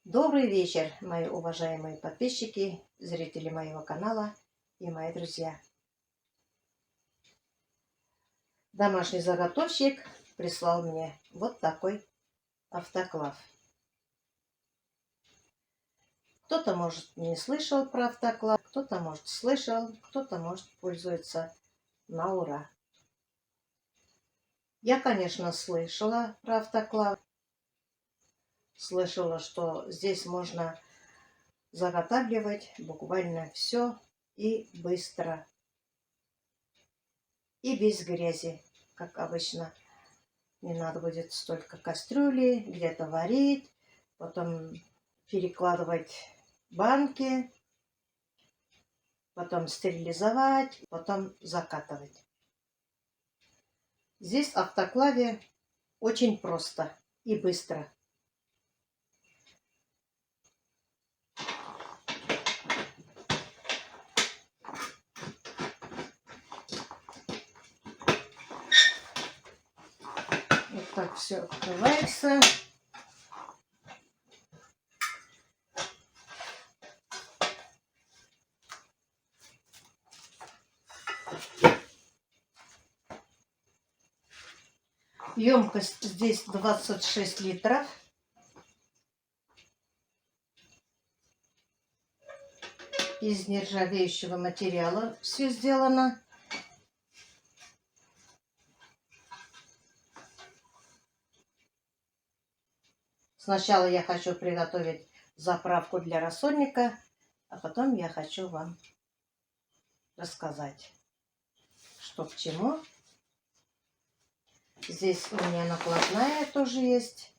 Добрый вечер, мои уважаемые подписчики, зрители моего канала и мои друзья. Домашний заготовщик прислал мне вот такой автоклав. Кто-то, может, не слышал про автоклав, кто-то, может, слышал, кто-то, может, пользуется на ура. Я, конечно, слышала про автоклав. Слышала, что здесь можно заготавливать буквально все и быстро. И без грязи, как обычно. Не надо будет столько кастрюли, где-то варить, потом перекладывать банки, потом стерилизовать, потом закатывать. Здесь в автоклаве очень просто и быстро. Вот так все открывается. Емкость здесь 26 литров. Из нержавеющего материала все сделано. Сначала я хочу приготовить заправку для рассольника, а потом я хочу вам рассказать, что к чему. Здесь у меня накладная тоже есть.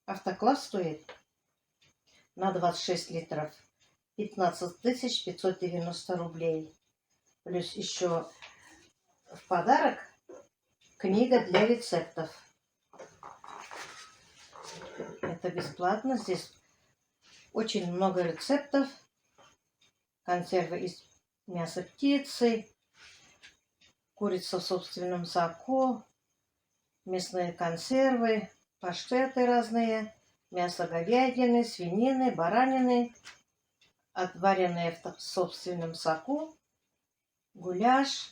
Автоклав стоит на 26 литров 15 590 рублей. Плюс еще в подарок книга для рецептов. Это бесплатно. Здесь очень много рецептов. Консервы из мяса птицы, курица в собственном соку, мясные консервы, паштеты разные, мясо говядины, свинины, баранины, отваренные в собственном соку, гуляш,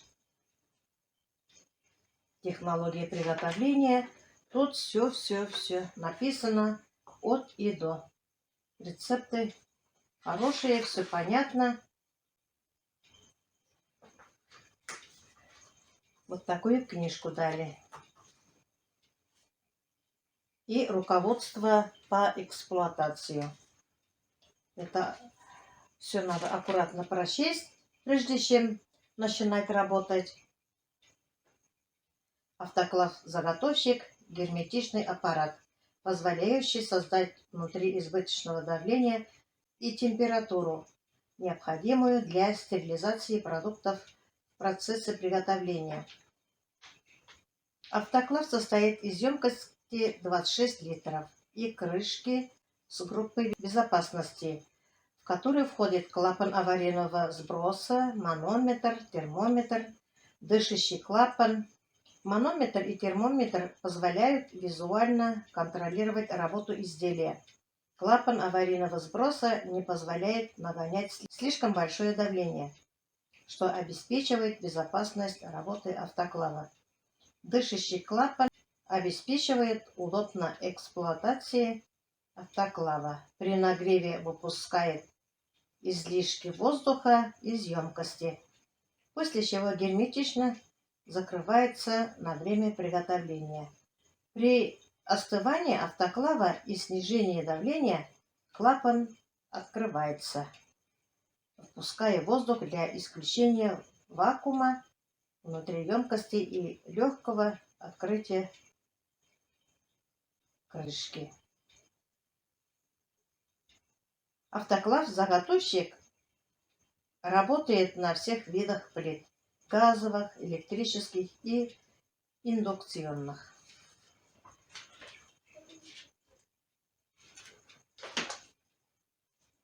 технология приготовления. Тут все написано от и до. Рецепты хорошие, все понятно. Вот такую книжку дали. И руководство по эксплуатации. Это все надо аккуратно прочесть, прежде чем начинать работать. Автоклав-заготовщик – герметичный аппарат, позволяющий создать внутри избыточного давления и температуру, необходимую для стерилизации продуктов в процессе приготовления. Автоклав состоит из емкости 26 литров и крышки с группой безопасности, в которую входит клапан аварийного сброса, манометр, термометр, дышащий клапан. Манометр и термометр позволяют визуально контролировать работу изделия. Клапан аварийного сброса не позволяет нагонять слишком большое давление, что обеспечивает безопасность работы автоклава. Дышащий клапан обеспечивает удобно эксплуатации автоклава. При нагреве выпускает излишки воздуха из емкости, после чего герметично закрывается на время приготовления. При остывании автоклава и снижении давления клапан открывается, впуская воздух для исключения вакуума внутри емкости и легкого открытия крышки. Автоклав-заготовщик работает на всех видах плит: газовых, электрических и индукционных.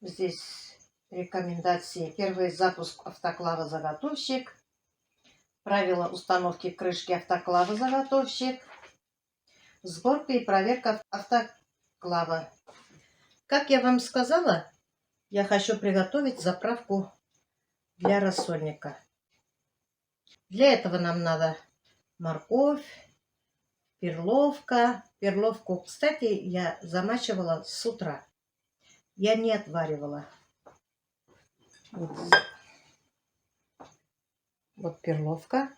Здесь рекомендации. Первый запуск автоклава-заготовщик. Правила установки крышки автоклава заготовщик. Сборка и проверка автоклава. Как я вам сказала, я хочу приготовить заправку для рассольника. Для этого нам надо морковь, перловка. Перловку, кстати, я замачивала с утра. Я не отваривала. Вот перловка,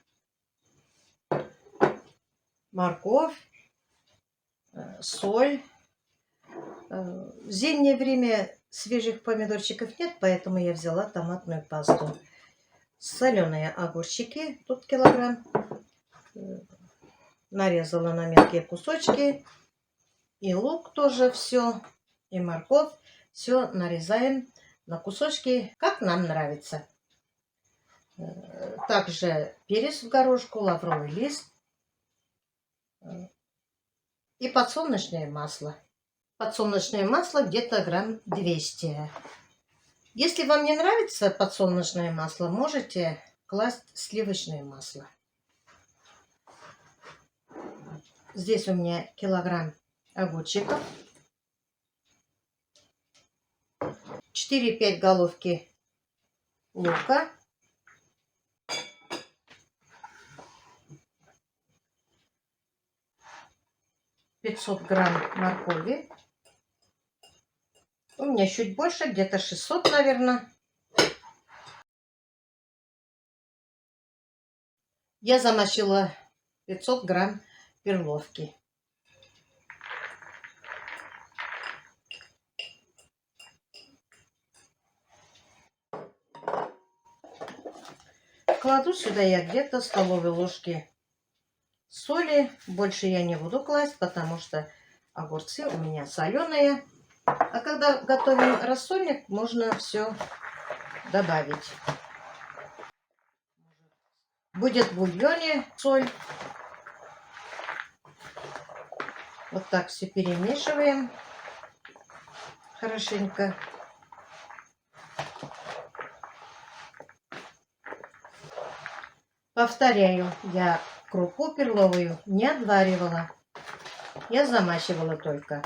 морковь, соль. В зимнее время свежих помидорчиков нет, поэтому я взяла томатную пасту. Соленые огурчики, тут килограмм. Нарезала на мелкие кусочки. И лук тоже все, и морковь. Все нарезаем на кусочки, как нам нравится. Также перец в горошку, лавровый лист и подсолнечное масло. Подсолнечное масло где-то грамм 200. Если вам не нравится подсолнечное масло, можете класть сливочное масло. Здесь у меня килограмм огурчиков, 4-5 головки лука, 500 грамм моркови. У меня чуть больше, где-то 600, наверное. Я замочила 500 грамм перловки. Кладу сюда я где-то столовые ложки соли. Больше я не буду класть, потому что огурцы у меня соленые. А когда готовим рассольник, можно все добавить. Будет в бульоне соль. Вот так все перемешиваем хорошенько. Повторяю, я крупу перловую не отваривала. Я замачивала только.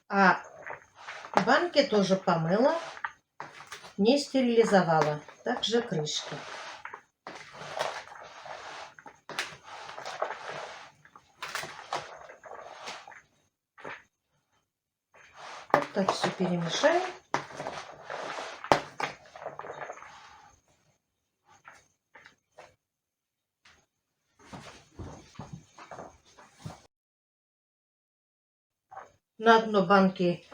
А банки тоже помыла, не стерилизовала. Также крышки. Вот так все перемешаем. На дно банки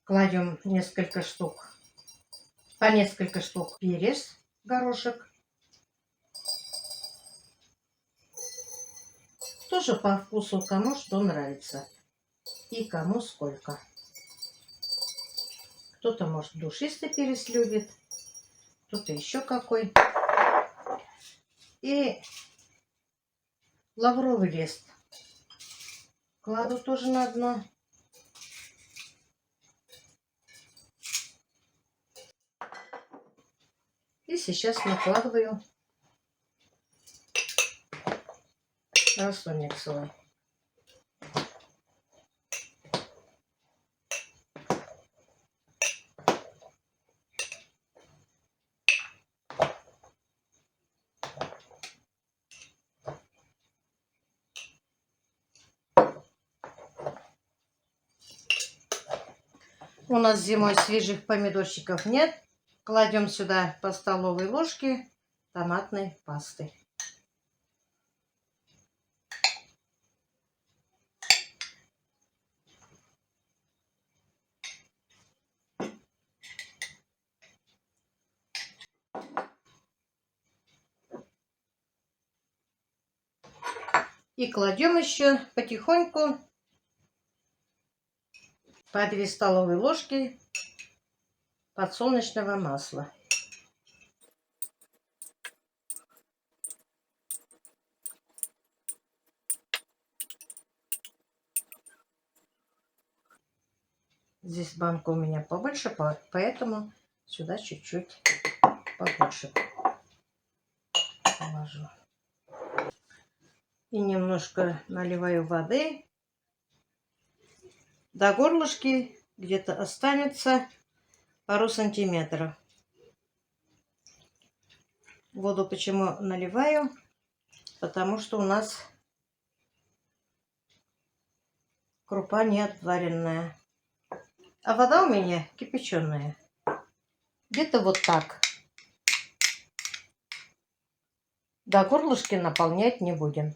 кладем несколько штук, по несколько штук перец, горошек. Тоже по вкусу, кому что нравится и кому сколько. Кто-то, может, душистый перец любит, кто-то еще какой. И лавровый лист кладу тоже на дно. И сейчас накладываю рассольник свой. У нас зимой свежих помидорчиков нет. Кладем сюда по столовой ложке томатной пасты. И кладем еще потихоньку по 2 столовые ложки подсолнечного масла. Здесь банка у меня побольше, поэтому сюда чуть-чуть побольше положу. И немножко наливаю воды. До горлышки где-то останется пару сантиметров. Воду почему наливаю? Потому что у нас крупа не отваренная. А вода у меня кипяченая. Где-то вот так. До горлышки наполнять не будем.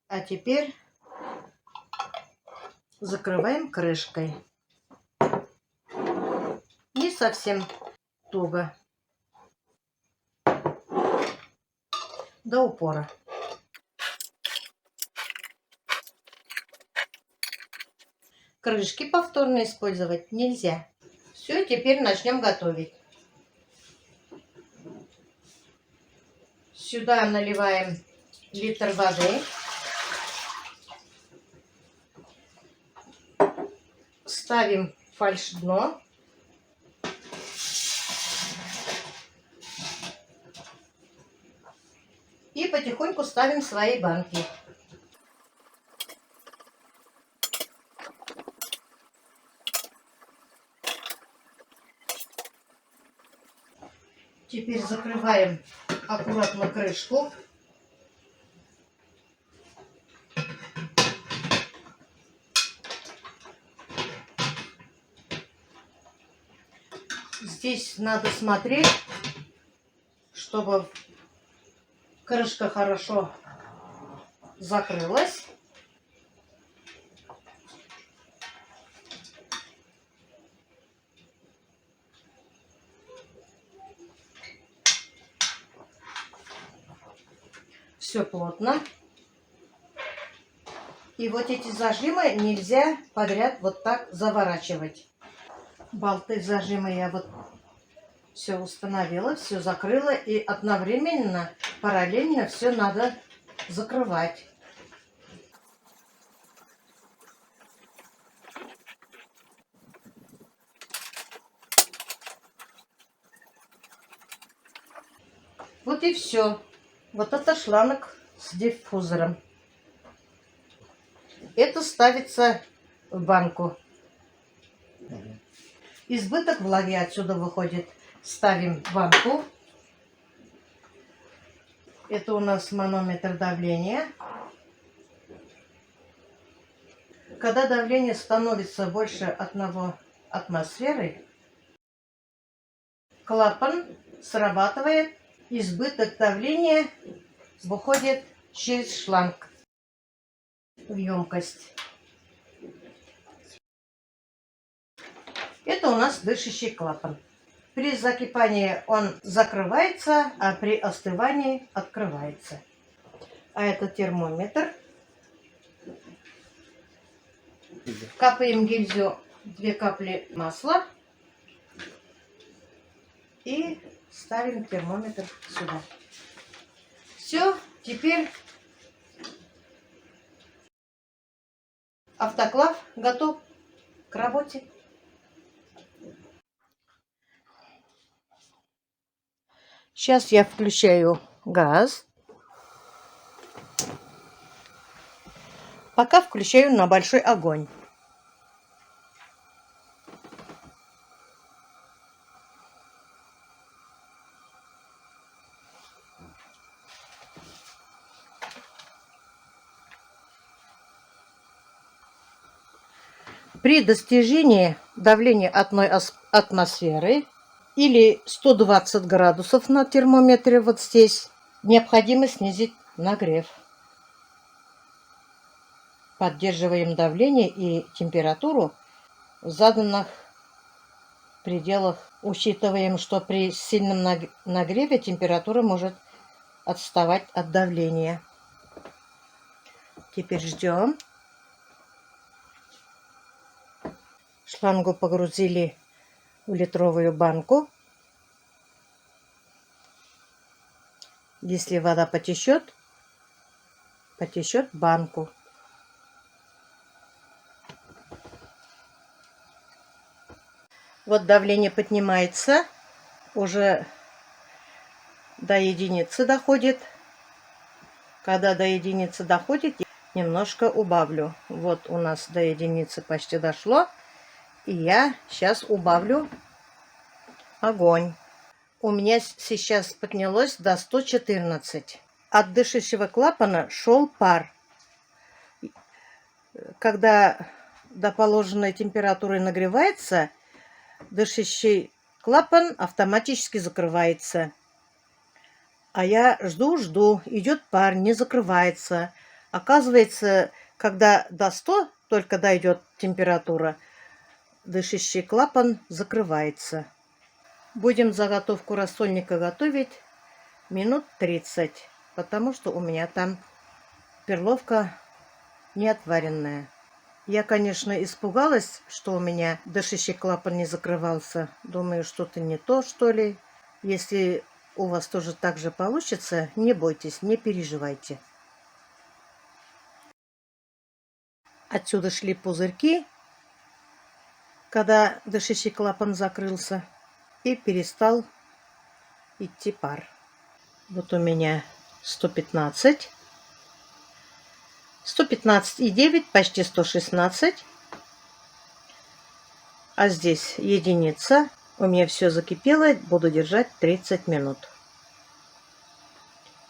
А теперь закрываем крышкой. Не совсем туго. До упора. Крышки повторно использовать нельзя. Все, теперь начнем готовить. Сюда наливаем литр воды. Ставим фальш-дно. И потихоньку ставим свои банки. Теперь закрываем аккуратно крышку. Здесь надо смотреть, чтобы крышка хорошо закрылась. Все плотно. И вот эти зажимы нельзя подряд вот так заворачивать. Болты зажимы я вот все установила, все закрыла. И одновременно, параллельно все надо закрывать. Вот и все. Вот это шланг с диффузором. Это ставится в банку. Избыток влаги отсюда выходит. Ставим в банку. Это у нас манометр давления. Когда давление становится больше 1 атмосферы, клапан срабатывает. Избыток давления выходит через шланг в емкость. Это у нас дышащий клапан. При закипании он закрывается, а при остывании открывается. А это термометр. Капаем гильзу 2 капли масла и ставим термометр сюда. Все, теперь автоклав готов к работе. Сейчас я включаю газ. Пока включаю на большой огонь. При достижении давления 1 атмосферы или 120 градусов на термометре вот здесь необходимо снизить нагрев. Поддерживаем давление и температуру в заданных пределах. Учитываем, что при сильном нагреве температура может отставать от давления. Теперь ждем. Шлангу погрузили в литровую банку. Если вода потечет в банку. Вот давление поднимается. Уже до единицы доходит. Когда до единицы доходит, немножко убавлю. Вот у нас до единицы почти дошло. И я сейчас убавлю огонь. У меня сейчас поднялось до 114. От дышащего клапана шел пар. Когда до положенной температуры нагревается, дышащий клапан автоматически закрывается. А я жду, идет пар, не закрывается. Оказывается, когда до 100 только дойдет температура, дышащий клапан закрывается. Будем заготовку рассольника готовить минут 30, потому что у меня там перловка не отваренная. Я, конечно, испугалась, что у меня дышащий клапан не закрывался. Думаю, что-то не то, что ли. Если у вас тоже так же получится, не бойтесь, не переживайте. Отсюда шли пузырьки, когда дышащий клапан закрылся, и перестал идти пар. Вот у меня 115. 115,9, почти 116. А здесь единица. У меня все закипело, буду держать 30 минут.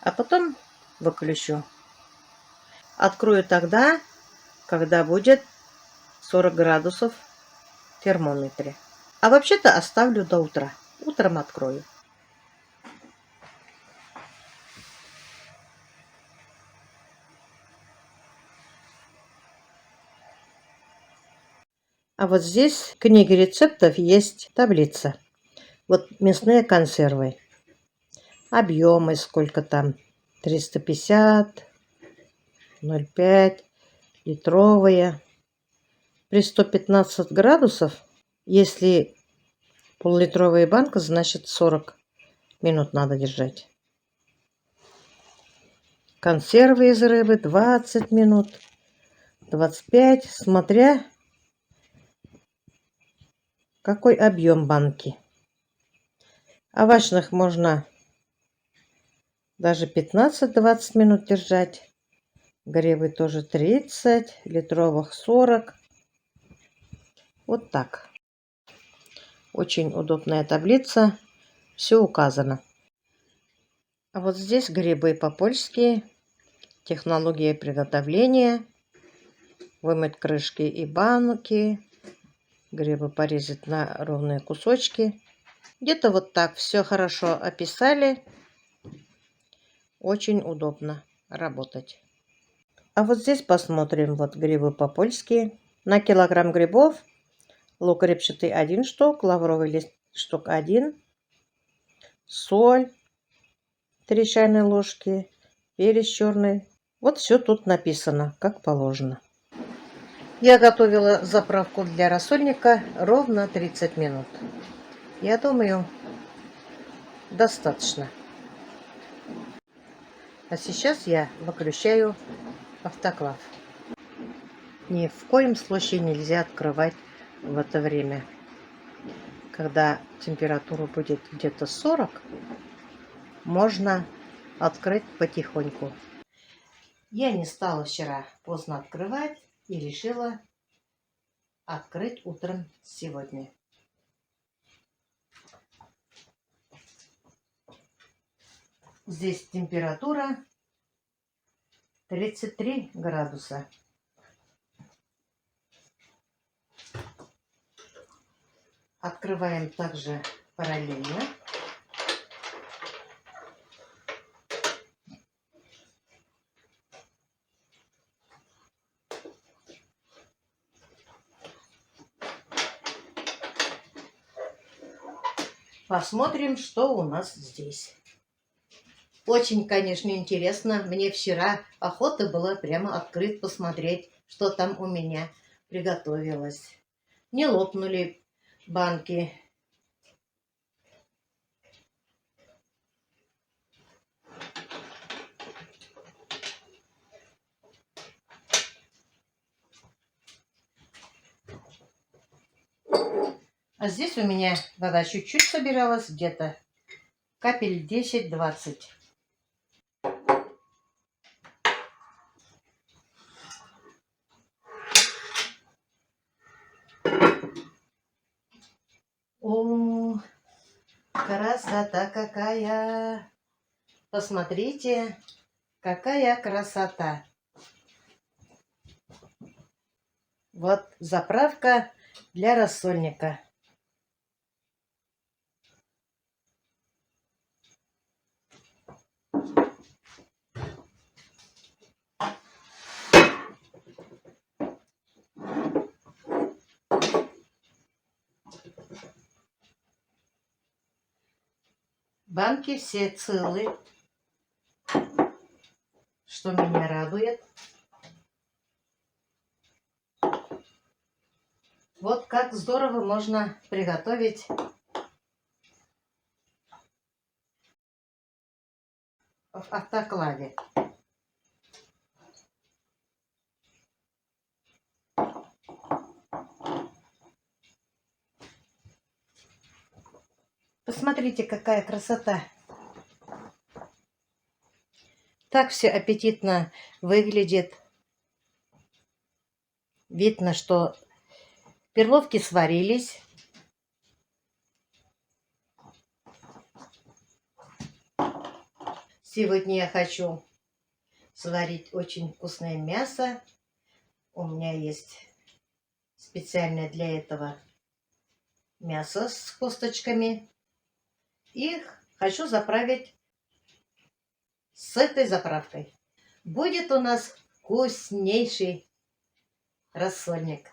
А потом выключу. Открою тогда, когда будет 40 градусов в термометре. А вообще-то оставлю до утра. Утром открою. А вот здесь в книге рецептов есть таблица. Вот мясные консервы. Объемы сколько там. 350, 0,5, литровые. При 115 градусов, если пол-литровая банка, значит 40 минут надо держать. Консервы из рыбы 20 минут, 25, смотря какой объем банки. Овощных можно даже 15-20 минут держать. Грибы тоже 30, литровых 40. Вот так. Очень удобная таблица. Все указано. А вот здесь грибы по-польски. Технология приготовления. Вымыть крышки и банки. Грибы порезать на ровные кусочки. Где-то вот так все хорошо описали. Очень удобно работать. А вот здесь посмотрим. Вот грибы по-польски. На килограмм грибов лук репчатый 1 штук, лавровый лист штук 1, соль 3 чайные ложки, перец черный. Вот все тут написано, как положено. Я готовила заправку для рассольника ровно 30 минут. Я думаю, достаточно. А сейчас я выключаю автоклав. Ни в коем случае нельзя открывать в это время. Когда температура будет где-то 40, можно открыть потихоньку. Я не стала вчера поздно открывать и решила открыть утром сегодня. Здесь температура 33 градуса. Открываем также параллельно. Посмотрим, что у нас здесь. Очень, конечно, интересно. Мне вчера охота была прямо открыть, посмотреть, что там у меня приготовилось. Не лопнули банки. А здесь у меня вода чуть-чуть собиралась, где-то капель 10-20. О, красота какая! Посмотрите, какая красота! Вот заправка для рассольника. Банки все целы, что меня радует. Вот как здорово можно приготовить в автоклаве. Посмотрите, какая красота. Так все аппетитно выглядит. Видно, что перловки сварились. Сегодня я хочу сварить очень вкусное мясо. У меня есть специально для этого мясо с косточками. Их хочу заправить с этой заправкой. Будет у нас вкуснейший рассольник.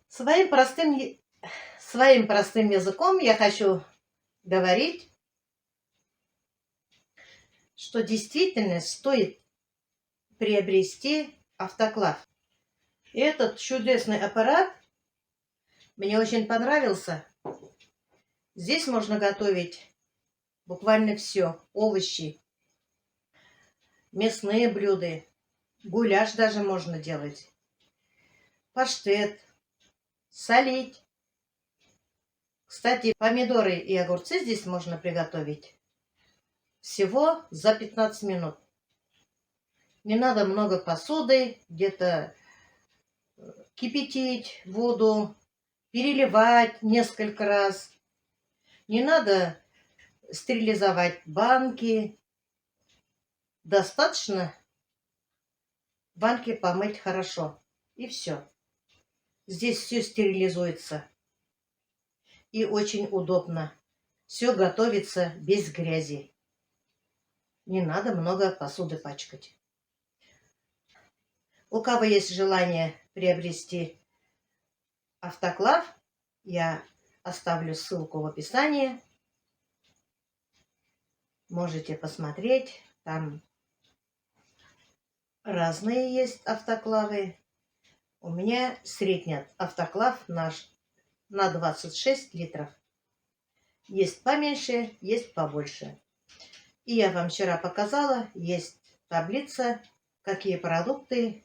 Своим простым языком я хочу говорить, что действительно стоит приобрести автоклав. И этот чудесный аппарат мне очень понравился. Здесь можно готовить буквально все. Овощи, мясные блюда, гуляш даже можно делать, паштет, солить. Кстати, помидоры и огурцы здесь можно приготовить всего за 15 минут. Не надо много посуды, где-то кипятить воду, переливать несколько раз. Не надо стерилизовать банки. Достаточно банки помыть хорошо. И все. Здесь все стерилизуется. И очень удобно. Все готовится без грязи. Не надо много посуды пачкать. У кого есть желание приобрести автоклав, я оставлю ссылку в описании. Можете посмотреть. Там разные есть автоклавы. У меня средний автоклав наш на 26 литров. Есть поменьше, есть побольше. И я вам вчера показала, есть таблица, какие продукты,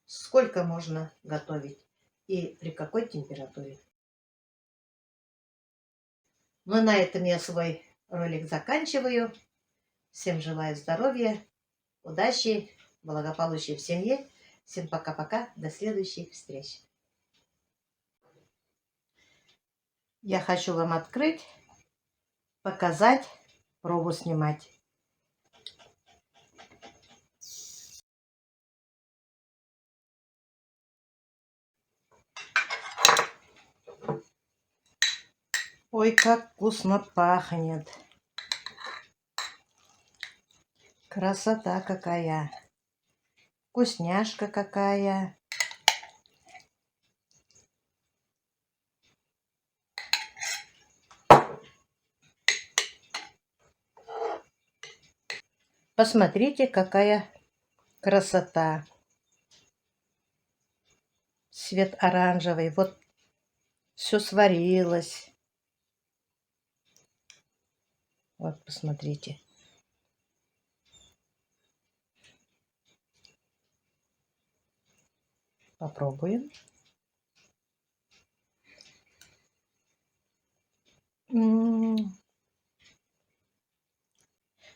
сколько можно готовить и при какой температуре. Ну, на этом я свой ролик заканчиваю. Всем желаю здоровья, удачи, благополучия в семье. Всем пока-пока, до следующих встреч. Я хочу вам открыть, показать, пробу снимать. Ой, как вкусно пахнет. Красота какая. Вкусняшка какая. Посмотрите, какая красота. Цвет оранжевый. Вот все сварилось. Вот, посмотрите. Попробуем.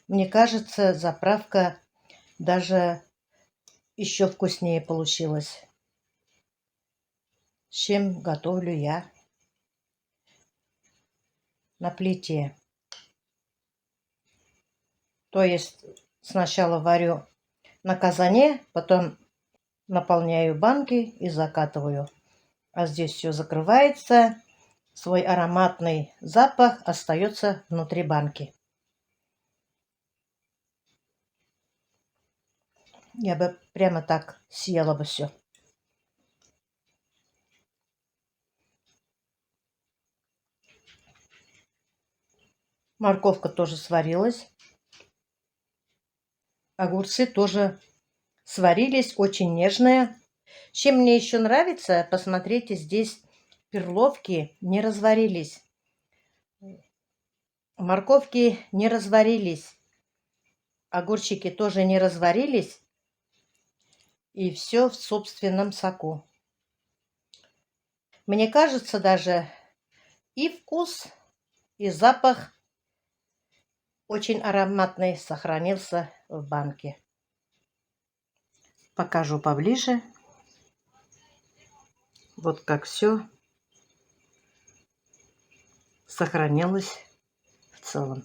Мне кажется, заправка даже еще вкуснее получилась, чем готовлю я на плите. То есть сначала варю на казане, потом наполняю банки и закатываю. А здесь все закрывается, свой ароматный запах остается внутри банки. Я бы прямо так съела бы все. Морковка тоже сварилась. Огурцы тоже сварились, очень нежные. Чем мне еще нравится, посмотрите, здесь перловки не разварились. Морковки не разварились. Огурчики тоже не разварились. И все в собственном соку. Мне кажется, даже и вкус, и запах очень ароматный сохранился в банке. Покажу поближе. Вот как все сохранилось в целом.